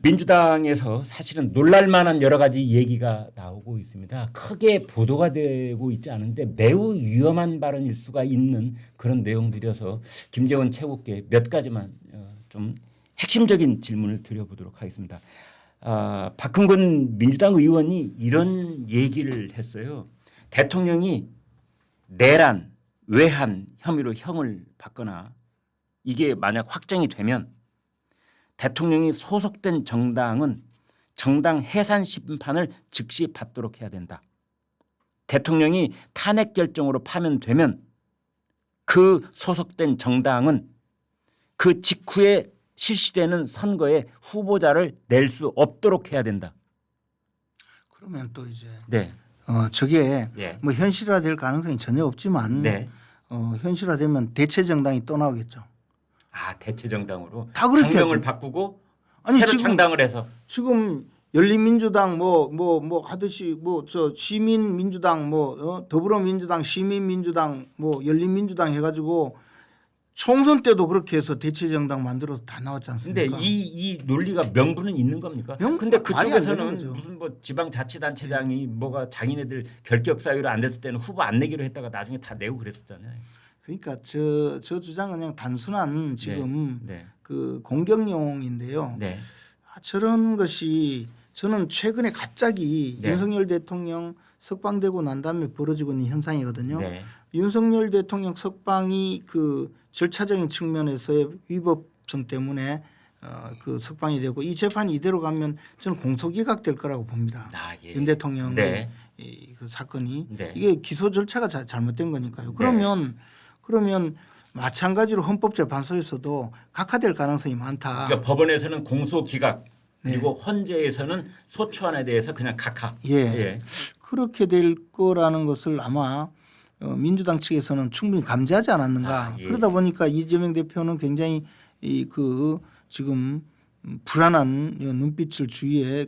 민주당에서 사실은 놀랄만한 여러 가지 얘기가 나오고 있습니다. 크게 보도가 되고 있지 않은데 매우 위험한 발언일 수가 있는 그런 내용들이어서 김재원 최고께 몇 가지만 좀 핵심적인 질문을 드려보도록 하겠습니다. 박흥근 민주당 의원이 이런 얘기를 했어요. 대통령이 내란, 외환 혐의로 형을 받거나 이게 만약 확정이 되면 대통령이 소속된 정당은 정당 해산 심판을 즉시 받도록 해야 된다. 대통령이 탄핵 결정으로 파면되면 그 소속된 정당은 그 직후에 실시되는 선거에 후보자를 낼 수 없도록 해야 된다. 그러면 또 이제 네. 저게 네. 뭐 현실화될 가능성이 전혀 없지만 네. 현실화되면 대체 정당이 또 나오겠죠. 대체 정당으로 다 그렇게 당명을 하죠. 바꾸고 아니, 새로 지금 창당을 해서 지금 열린민주당 뭐 하듯이 뭐 저 시민민주당 더불어민주당 시민민주당 열린민주당 해가지고 총선 때도 그렇게 해서 대체 정당 만들어서 다 나왔지 근데 않습니까? 이 논리가 명분은 있는 겁니까? 근데 말이 안 되는 그쪽에서는 거죠. 무슨 뭐 지방자치단체장이 뭐가 자기네들 결격 사유로 안 됐을 때는 후보 안 내기로 했다가 나중에 다 내고 그랬었잖아요. 그러니까 저 주장은 그냥 단순한 지금 네. 그 공격용인데요. 네. 저런 것이 저는 최근에 갑자기 네. 윤석열 대통령 석방되고 난 다음에 벌어지고 있는 현상이거든요. 네. 윤석열 대통령 석방이 그 절차적인 측면에서의 위법성 때문에 그 석방이 되고 이 재판이 이대로 가면 저는 공소기각될 거라고 봅니다. 예. 윤 대통령의 네. 그 사건이 네. 이게 기소 절차가 잘못된 거니까요. 그러면 마찬가지로 헌법재판소에서도 각하될 가능성이 많다. 그러니까 법원에서는 공소기각 그리고 네. 헌재에서는 소추안에 대해서 그냥 각하. 예. 그렇게 될 거라는 것을 아마 민주당 측에서는 충분히 감지하지 않았는가. 예. 그러다 보니까 이재명 대표는 굉장히 지금 불안한 눈빛을 주위에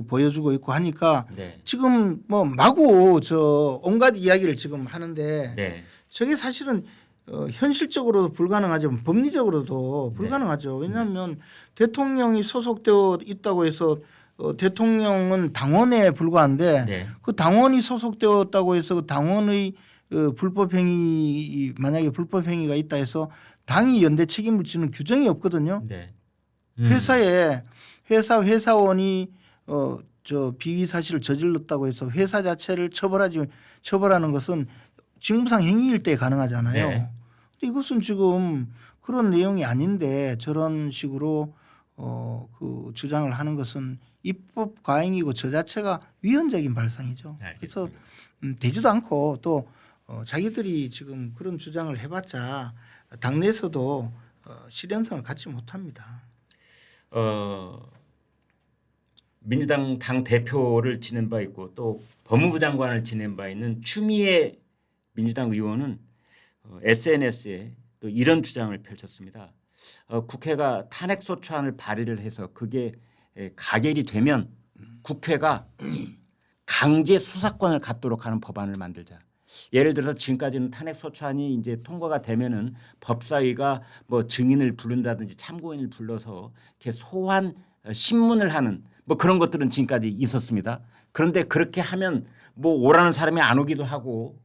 보여주고 있고 하니까 네. 지금 뭐 마구 온갖 이야기를 지금 하는데 네. 저게 사실은 현실적으로도 불가능하지만 법리적으로도 불가능하죠. 왜냐하면 대통령이 소속되어 있다고 해서 대통령은 당원에 불과한데 네. 그 당원이 소속되었다고 해서 그 당원의 만약에 불법 행위가 있다 해서 당이 연대 책임을 지는 규정이 없거든요. 네. 회사에 회사원이 비위 사실을 저질렀다고 해서 회사 자체를 처벌하는 것은 직무상 행위일 때 가능하잖아요. 네. 근데 이것은 지금 그런 내용이 아닌데 저런 식으로 그 주장을 하는 것은 입법 과잉이고 저 자체가 위헌적인 발상이죠. 알겠습니다. 그래서 되지도 않고 또 자기들이 지금 그런 주장을 해봤자 당내에서도 실현성을 갖지 못합니다. 민주당 당 대표를 지낸 바 있고 또 법무부 장관을 지낸 바 있는 추미애 민주당 의원은 SNS에 또 이런 주장을 펼쳤습니다. 국회가 탄핵 소추안을 발의를 해서 그게 가결이 되면 국회가 강제 수사권을 갖도록 하는 법안을 만들자. 예를 들어서 지금까지는 탄핵 소추안이 이제 통과가 되면은 법사위가 뭐 증인을 부른다든지 참고인을 불러서 이렇게 소환 신문을 하는 뭐 그런 것들은 지금까지 있었습니다. 그런데 그렇게 하면 뭐 오라는 사람이 안 오기도 하고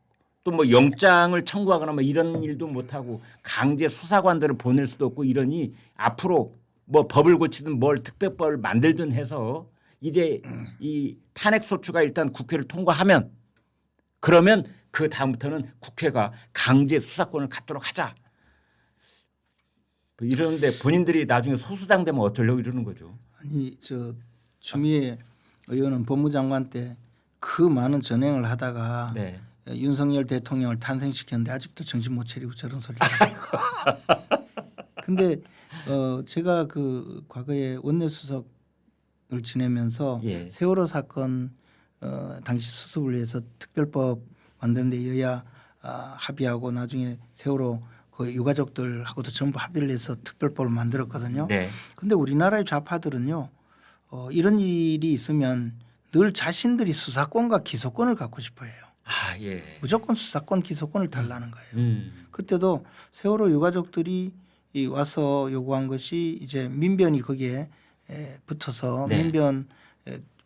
또 뭐 영장을 청구하거나 뭐 이런 일도 못 하고 강제 수사관들을 보낼 수도 없고 이러니 앞으로 뭐 법을 고치든 뭘 특별법을 만들든 해서 이제 이 탄핵 소추가 일단 국회를 통과하면 그러면 그 다음부터는 국회가 강제 수사권을 갖도록 하자. 이러는데 본인들이 나중에 소수당 되면 어쩌려고 이러는 거죠. 아니 추미애 의원은 법무장관 때 그 많은 전행을 하다가 네. 윤석열 대통령을 탄생시켰는데 아직도 정신 못 차리고 저런 소리를 하고. 근데 제가 그 과거에 원내수석을 지내면서 예. 세월호 사건 당시 수습을 위해서 특별법 만드는데 여야 합의하고 나중에 세월호 그 유가족들하고도 전부 합의를 해서 특별법을 만들었거든요. 네. 근데 우리나라의 좌파들은요 이런 일이 있으면 늘 자신들이 수사권과 기소권을 갖고 싶어해요. 예. 무조건 수사권 기소권을 달라는 거예요. 그때도 세월호 유가족들이 와서 요구한 것이 이제 민변이 거기에 붙어서 네. 민변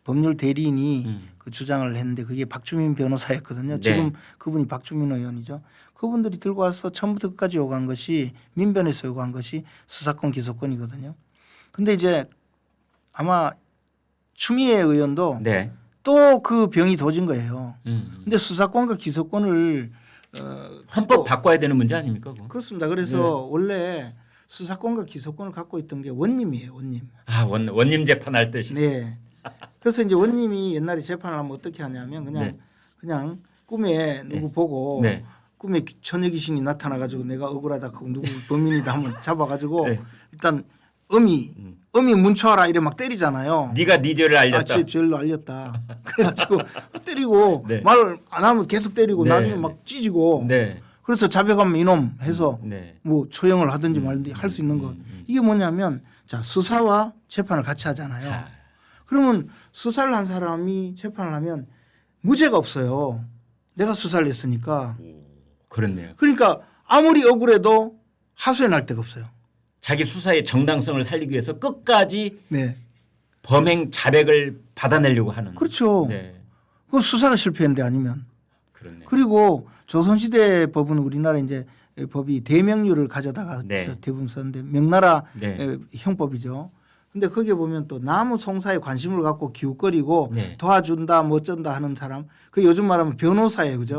법률 대리인이 음. 그 주장을 했는데 그게 박주민 변호사였거든요. 네. 지금 그분이 박주민 의원이죠. 그분들이 들고 와서 처음부터 끝까지 요구한 것이 민변에서 요구한 것이 수사권 기소권이거든요. 근데 이제 아마 추미애 의원도 네. 또 그 병이 도진 거예요. 음. 근데 수사권과 기소권을 헌법 바꿔야 되는 문제 아닙니까? 그거? 그렇습니다. 그래서 원래 수사권과 기소권을 갖고 있던 게 원님이에요. 원님. 아 원님 재판할 듯이. 네. 그래서 이제 원님이 옛날에 재판을 하면 어떻게 하냐면 그냥 꿈에 누구 보고 네. 꿈에 처녀 귀신이 나타나 가지고 내가 억울하다 하고 누구 범인이다 하면 잡아 가지고 네. 일단 어미 문초하라 이래 막 때리잖아요. 네가 네 죄를 알렸다. 제 죄를 알렸다. 그래가지고 때리고 네. 말을 안 하면 계속 때리고 네. 나중에 막 찢이고 네. 그래서 자백하면 이놈 해서 네. 뭐 처형을 하든지 말든지 할 수 있는 것. 이게 뭐냐면 자 수사와 재판을 같이 하잖아요. 아. 그러면 수사를 한 사람이 재판을 하면 무죄가 없어요. 내가 수사를 했으니까. 그렇네요. 그러니까 아무리 억울해도 하소연 할 데가 없어요. 자기 수사의 정당성을 살리기 위해서 끝까지 네. 범행 자백을 받아내려고 하는. 그렇죠. 네. 그 수사가 실패했는데 아니면. 그렇네요. 그리고 조선시대 법은 우리나라 이제 법이 대명률을 가져다가 네. 대부분 썼는데 명나라 네. 형법이죠. 근데 거기에 보면 또 나무 송사에 관심을 갖고 기웃거리고 네. 도와준다 뭐 어쩐다 하는 사람 그 요즘 말하면 변호사예요. 그죠?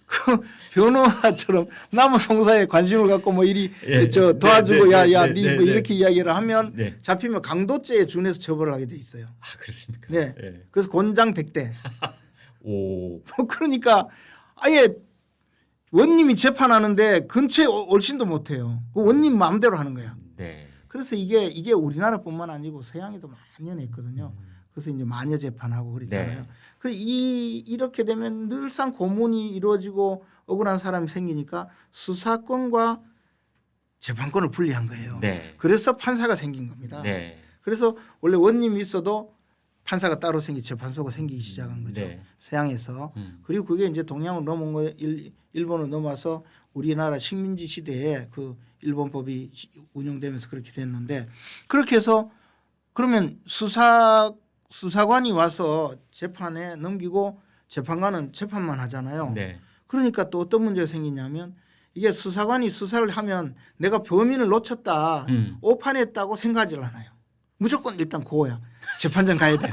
그 변호사처럼 나무 송사에 관심을 갖고 뭐 이리 예. 저 도와주고 네, 야야 네, 니 네, 뭐 네. 이렇게 이야기를 하면 네. 잡히면 강도죄에 준해서 처벌을 하게 돼 있어요. 아 그렇습니까? 네. 네. 그래서 곤장 100대. 오. 그러니까 아예 원님이 재판하는데 근처에 올신도 못해요. 그 원님 마음대로 하는 거야. 네. 그래서 이게 우리나라뿐만 아니고 서양에도 만연해 있거든요. 그래서 이제 마녀 재판하고 그랬잖아요. 네. 그래 이렇게 되면 늘상 고문이 이루어지고 억울한 사람이 생기니까 수사권과 재판권을 분리한 거예요. 네. 그래서 판사가 생긴 겁니다. 네. 그래서 원래 원님이 있어도 판사가 따로 재판소가 생기기 시작한 거죠. 네. 서양에서. 그리고 그게 이제 동양으로 넘어온 거 일본으로 넘어와서 우리나라 식민지 시대에 그 일본법이 운영되면서 그렇게 됐는데 그렇게 해서 그러면 수사관이 와서 재판에 넘기고 재판관은 재판만 하잖아요. 네. 그러니까 또 어떤 문제가 생기냐면 이게 수사관이 수사를 하면 내가 범인을 놓쳤다, 오판했다고 생각하지 않아요. 무조건 일단 고호야. 재판장 가야 돼.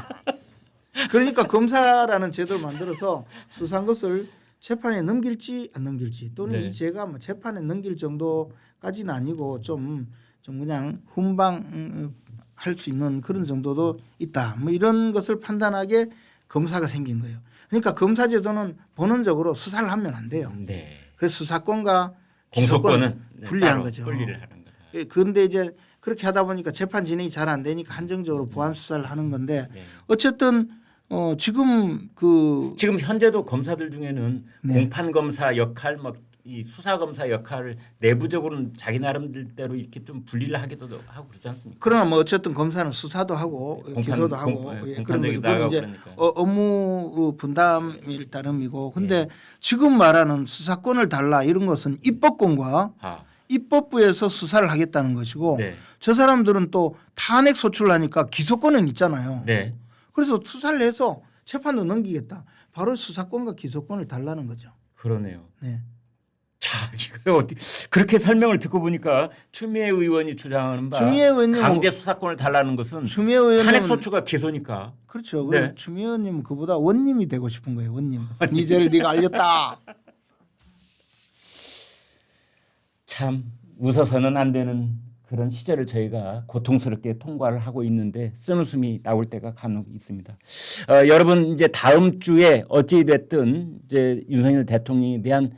그러니까 검사라는 제도를 만들어서 수사한 것을 재판에 넘길지 안 넘길지 또는 네. 이 죄가 뭐 재판에 넘길 정도까지는 아니고 좀 그냥 훈방 할 수 있는 그런 정도도 있다. 뭐 이런 것을 판단하게 검사가 생긴 거예요. 그러니까 검사 제도는 본원적으로 수사를 하면 안 돼요. 네. 그래서 수사권과 공소권은 분리한 따로 거죠. 분리를 하는 거다. 그런데 이제 그렇게 하다 보니까 재판 진행이 잘 안 되니까 한정적으로 보안 수사를 하는 건데 네. 어쨌든 지금 지금 현재도 검사들 중에는 네. 공판 검사 역할, 뭐 이 수사 검사 역할을 내부적으로는 자기 나름대로 이렇게 좀 분리를 하기도 하고 그러지 않습니까? 그러나 뭐 어쨌든 검사는 수사도 하고 기소도 하고 그런 거죠. 그건 이제 그러니까. 업무 분담일 따름이고 근데 지금 말하는 수사권을 달라 이런 것은 입법권과 입법부에서 수사를 하겠다는 것이고 네. 저 사람들은 또 탄핵 소추를 하니까 기소권은 있잖아요. 네. 그래서 수사를 해서 재판도 넘기겠다. 바로 수사권과 기소권을 달라는 거죠. 그러네요. 네. 자, 이거 어떻게 그렇게 설명을 듣고 보니까 추미애 의원이 주장하는 바 추미애 의원님 강제 수사권을 달라는 것은 추미애 의원님 탄핵 소추가 기소니까. 그렇죠. 네. 그래서 추미애 의원님은 그보다 원님이 되고 싶은 거예요. 원님. 네 죄를 네가 알렸다. 참 웃어서는 안 되는 그런 시절을 저희가 고통스럽게 통과를 하고 있는데 쓴웃음이 나올 때가 간혹 있습니다. 여러분 이제 다음 주에 어찌 됐든 이제 윤석열 대통령에 대한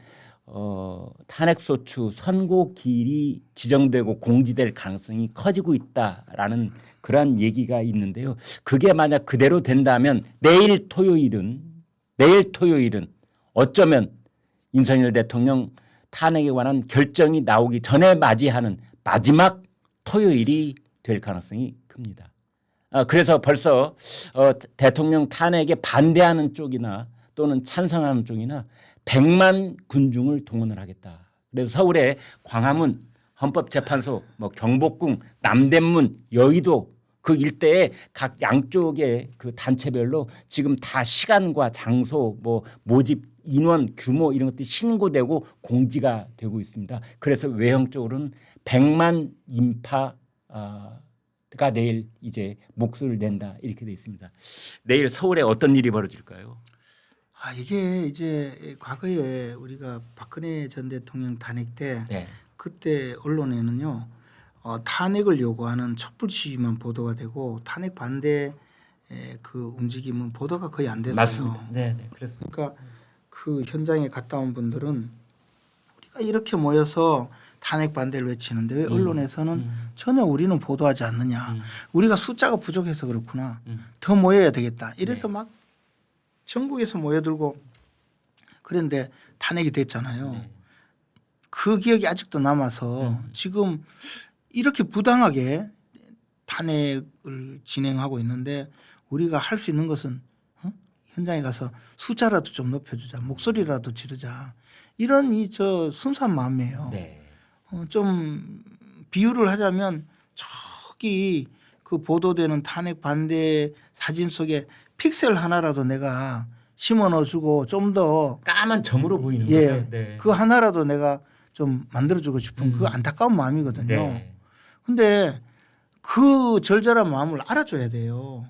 탄핵소추 선고기일이 지정되고 공지될 가능성이 커지고 있다라는 그러한 얘기가 있는데요. 그게 만약 그대로 된다면 내일 토요일은 어쩌면 윤석열 대통령 탄핵에 관한 결정이 나오기 전에 맞이하는 마지막 토요일이 될 가능성이 큽니다. 그래서 벌써 대통령 탄핵에 반대하는 쪽이나 또는 찬성하는 쪽이나 100만 군중을 동원을 하겠다. 그래서 서울의 광화문 헌법재판소, 뭐 경복궁, 남대문, 여의도 그 일대에 각 양쪽의 그 단체별로 지금 다 시간과 장소, 뭐 모집 인원 규모 이런 것들이 신고되고 공지가 되고 있습니다. 그래서 외형적으로는 100만 인파가 내일 이제 목소리를 낸다 이렇게 돼 있습니다. 내일 서울에 어떤 일이 벌어질까요? 이게 이제 과거에 우리가 박근혜 전 대통령 탄핵 때 네. 그때 언론에는요 탄핵을 요구하는 촛불 시위만 보도가 되고 탄핵 반대 그 움직임은 보도가 거의 안 됐어요. 맞습니다. 네, 네. 그렇습니다. 그러니까 그 현장에 갔다 온 분들은 우리가 이렇게 모여서 탄핵 반대를 외치는데 왜 언론에서는 전혀 우리는 보도하지 않느냐. 우리가 숫자가 부족해서 그렇구나. 더 모여야 되겠다. 이래서 막 전국에서 모여들고 그런데 탄핵이 됐잖아요. 그 기억이 아직도 남아서 지금 이렇게 부당하게 탄핵을 진행하고 있는데 우리가 할 수 있는 것은 현장에 가서 숫자라도 좀 높여주자, 목소리라도 지르자 이런 저 순수한 마음이에요. 네. 좀 비유를 하자면 저기 그 보도되는 탄핵 반대 사진 속에 픽셀 하나라도 내가 심어 넣어주고 좀 더 까만 점으로 보이는 거죠. 네. 그 하나라도 내가 좀 만들어주고 싶은 그 안타까운 마음이거든요. 네. 근데 그 절절한 마음을 알아줘야 돼요.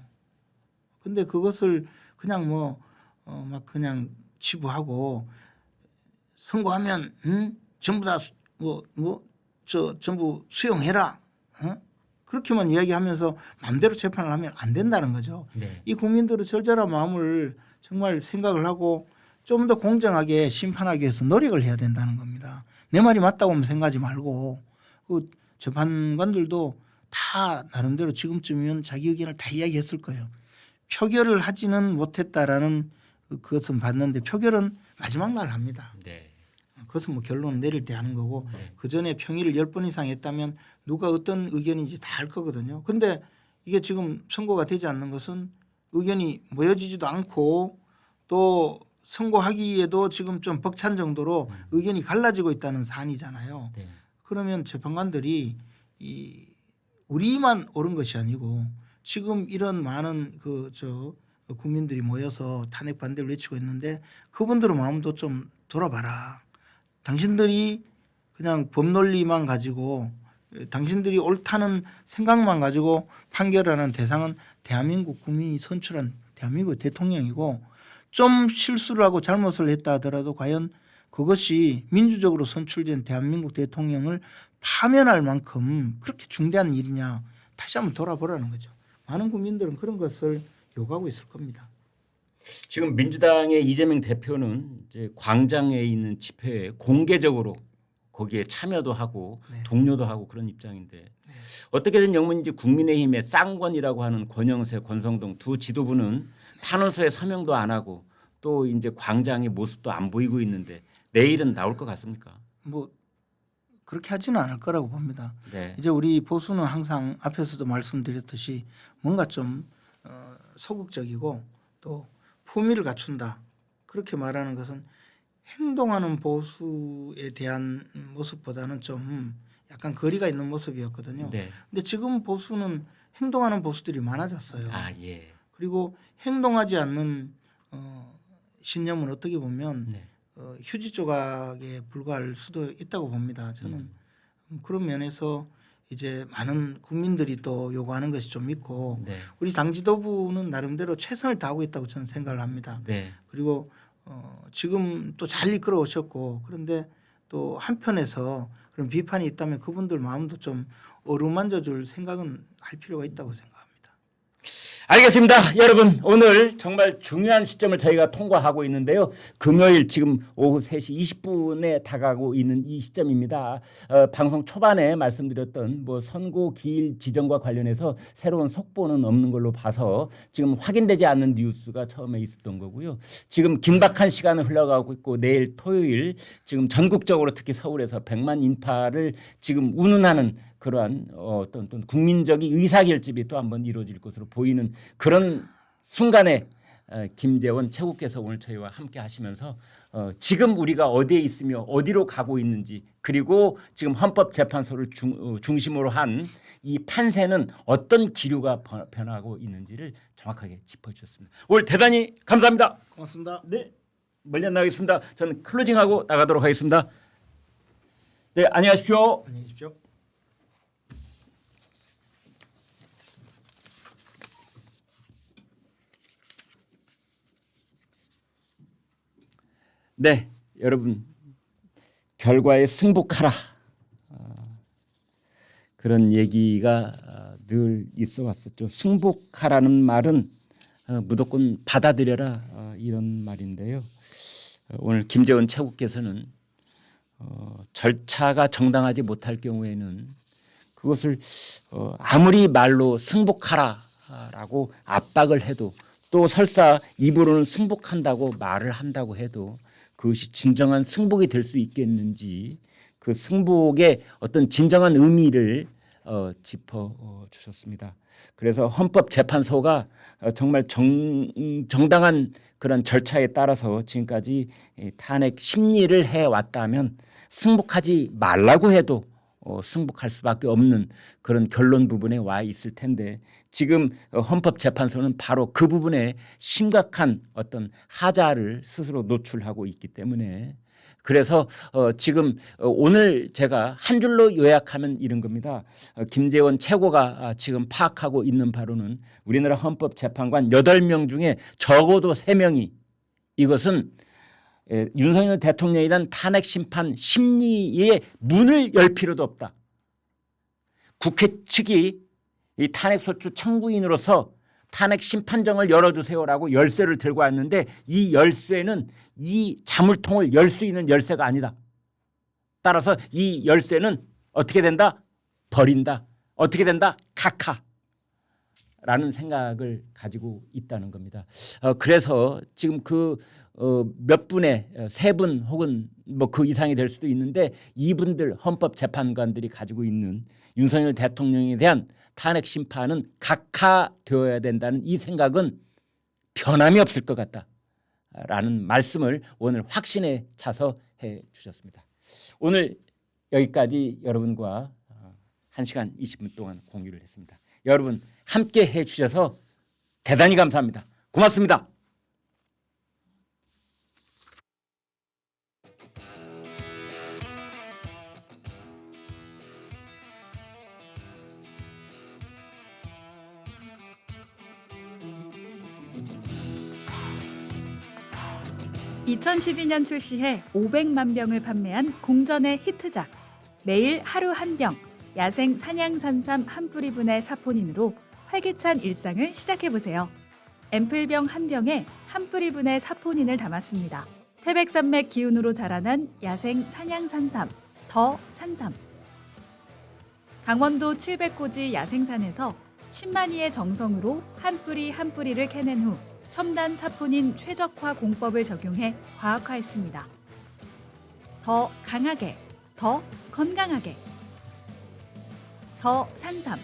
근데 그것을 그냥 막 그냥 치부하고 선고하면 전부 다 전부 수용해라. 그렇게만 이야기하면서 마음대로 재판을 하면 안 된다는 거죠. 네. 이 국민들의 절절한 마음을 정말 생각을 하고 좀 더 공정하게 심판하기 위해서 노력을 해야 된다는 겁니다. 내 말이 맞다고 하면 생각하지 말고 그 재판관들도 다 나름대로 지금쯤이면 자기 의견을 다 이야기했을 거예요. 표결을 하지는 못했다라는 그것은 봤는데 표결은 마지막 날 합니다. 네. 그것은 뭐 결론을 내릴 때 하는 거고 그 전에 평일을 10번 이상 했다면 누가 어떤 의견인지 다 알 거거든요. 근데 이게 지금 선고가 되지 않는 것은 의견이 모여지지도 않고 또 선고하기에도 지금 좀 벅찬 정도로 의견이 갈라지고 있다는 사안이잖아요. 네. 그러면 재판관들이 우리만 옳은 것이 아니고 지금 이런 많은 국민들이 모여서 탄핵 반대를 외치고 있는데 그분들의 마음도 좀 돌아봐라. 당신들이 그냥 법 논리만 가지고 당신들이 옳다는 생각만 가지고 판결하는 대상은 대한민국 국민이 선출한 대한민국 대통령이고 좀 실수를 하고 잘못을 했다 하더라도 과연 그것이 민주적으로 선출된 대한민국 대통령을 파면할 만큼 그렇게 중대한 일이냐 다시 한번 돌아보라는 거죠. 많은 국민들은 그런 것을 요구하고 있을 겁니다. 지금 민주당의 이재명 대표는 이제 광장에 있는 집회에 공개적으로 거기에 참여도 하고 동료도 하고 그런 입장인데 어떻게든 영문 이제 국민의힘의 쌍권이라고 하는 권영세, 권성동 두 지도부는 탄원서에 서명도 안 하고 또 이제 광장의 모습도 안 보이고 있는데 내일은 나올 것 같습니까? 뭐 그렇게 하지는 않을 거라고 봅니다. 네. 이제 우리 보수는 항상 앞에서도 말씀드렸듯이 뭔가 좀 소극적이고 또 품위를 갖춘다. 그렇게 말하는 것은 행동하는 보수에 대한 모습보다는 좀 약간 거리가 있는 모습이었거든요. 네. 근데 지금 보수는 행동하는 보수들이 많아졌어요. 아 예. 그리고 행동하지 않는 신념은 어떻게 보면 네. 휴지 조각에 불과할 수도 있다고 봅니다. 저는 그런 면에서 이제 많은 국민들이 또 요구하는 것이 좀 있고 네. 우리 당 지도부는 나름대로 최선을 다하고 있다고 저는 생각을 합니다. 네. 그리고 지금 또 잘 이끌어 오셨고 그런데 또 한편에서 그런 비판이 있다면 그분들 마음도 좀 어루만져 줄 생각은 할 필요가 있다고 생각합니다. 알겠습니다. 여러분 오늘 정말 중요한 시점을 저희가 통과하고 있는데요. 금요일 지금 오후 3시 20분에 다가가고 있는 이 시점입니다. 방송 초반에 말씀드렸던 뭐 선고 기일 지정과 관련해서 새로운 속보는 없는 걸로 봐서 지금 확인되지 않는 뉴스가 처음에 있었던 거고요. 지금 긴박한 시간을 흘러가고 있고 내일 토요일 지금 전국적으로 특히 서울에서 100만 인파를 지금 운운하는 그러한 어떤 국민적인 의사결집이 또 한번 이루어질 것으로 보이는 그런 순간에 김재원 최고께서 오늘 저희와 함께 하시면서 지금 우리가 어디에 있으며 어디로 가고 있는지, 그리고 지금 헌법재판소를 중심으로 한 이 판세는 어떤 기류가 변하고 있는지를 정확하게 짚어주셨습니다. 오늘 대단히 감사합니다. 고맙습니다. 네, 멀리 안 나가겠습니다. 저는 클로징하고 나가도록 하겠습니다. 네, 안녕하십시오. 안녕히 계십시오. 네, 여러분, 결과에 승복하라, 그런 얘기가 늘 있어 왔었죠. 승복하라는 말은 무조건 받아들여라, 이런 말인데요. 오늘 김재원 최고께서는 절차가 정당하지 못할 경우에는 그것을 아무리 말로 승복하라라고 압박을 해도, 또 설사 입으로는 승복한다고 말을 한다고 해도 그것이 진정한 승복이 될 수 있겠는지, 그 승복의 어떤 진정한 의미를 짚어 주셨습니다. 그래서 헌법재판소가 정말 정당한 그런 절차에 따라서 지금까지 탄핵 심리를 해왔다면 승복하지 말라고 해도 승복할 수밖에 없는 그런 결론 부분에 와 있을 텐데, 지금 헌법재판소는 바로 그 부분에 심각한 어떤 하자를 스스로 노출하고 있기 때문에, 그래서 지금 오늘 제가 한 줄로 요약하면 이런 겁니다. 김재원 최고가 지금 파악하고 있는 바로는 우리나라 헌법재판관 8명 중에 적어도 3명이 이것은 윤석열 대통령에 대한 탄핵 심판 심리의 문을 열 필요도 없다. 국회 측이 이 탄핵소추 청구인으로서 탄핵 심판정을 열어주세요라고 열쇠를 들고 왔는데, 이 열쇠는 이 자물통을 열 수 있는 열쇠가 아니다. 따라서 이 열쇠는 어떻게 된다? 버린다. 어떻게 된다? 각하라는 생각을 가지고 있다는 겁니다. 그래서 지금 그 몇 분의 3분 혹은 뭐 그 이상이 될 수도 있는데, 이분들 헌법재판관들이 가지고 있는 윤석열 대통령에 대한 탄핵 심판은 각하되어야 된다는 이 생각은 변함이 없을 것 같다라는 말씀을 오늘 확신에 차서 해 주셨습니다. 오늘 여기까지 여러분과 1시간 20분 동안 공유를 했습니다. 여러분 함께 해 주셔서 대단히 감사합니다. 고맙습니다. (2012년) 출시해 500만 병을 판매한 공전의 히트작, 매일 하루 한 병, 야생 산양산삼 한 뿌리분의 사포닌으로 활기찬 일상을 시작해보세요. 앰플병 한 병에 한 뿌리분의 사포닌을 담았습니다. 태백산맥 기운으로 자라난 야생 산양산삼, 더 산삼. 강원도 700고지 야생산에서 10만이의 정성으로 한 뿌리 한 뿌리를 캐낸 후 첨단 사포닌 최적화 공법을 적용해 과학화했습니다. 더 강하게, 더 건강하게. 더 산삼.